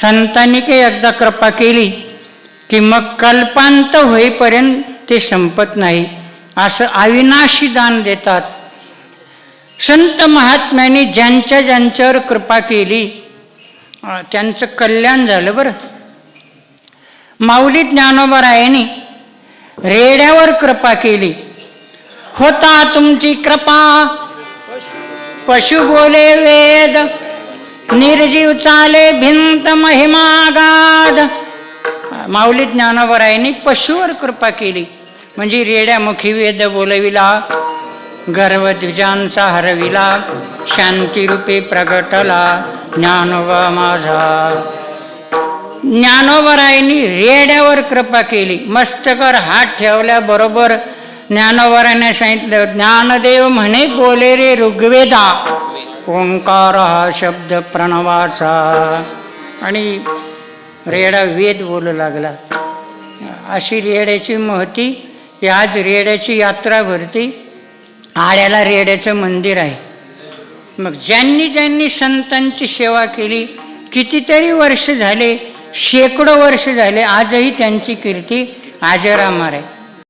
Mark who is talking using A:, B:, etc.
A: संतांनी काही एकदा कृपा केली की मग कल्पांत होईपर्यंत ते संपत नाही, असं अविनाशी दान देतात. संत महात्म्यांनी ज्यांच्या ज्यांच्यावर कृपा केली त्यांचं कल्याण झालं. बरं, माऊली ज्ञानोबारायांनी रेड्यावर कृपा केली. होता तुमची कृपा पशु बोले वेद, निर्जीव चाले भिंत महिमागाध. माऊली ज्ञानोबारायांनी पशुवर कृपा केली, म्हणजे रेड्यामुखी वेद बोलविला, गर्वद्विजांचा हरविला, शांतिरूपे प्रगटला ज्ञानोबा माझा. ज्ञानोबारायांनी रेड्यावर कृपा केली. मस्तकावर हात ठेवल्याबरोबर ज्ञानोबारायांनी सांगितलं, ज्ञानदेव म्हणे बोले रे ऋग्वेदा, ओंकार हा शब्द प्रणवाचा. आणि रेडा वेद बोलू लागला. अशी रेड्याची महती. आज रेड्याची यात्रा भरती. आड्याला रेड्याचं मंदिर आहे. मग ज्यांनी ज्यांनी संतांची सेवा केली, कितीतरी वर्ष झाले, शेकडो वर्ष झाले, आजही त्यांची कीर्ती अजरामर आहे.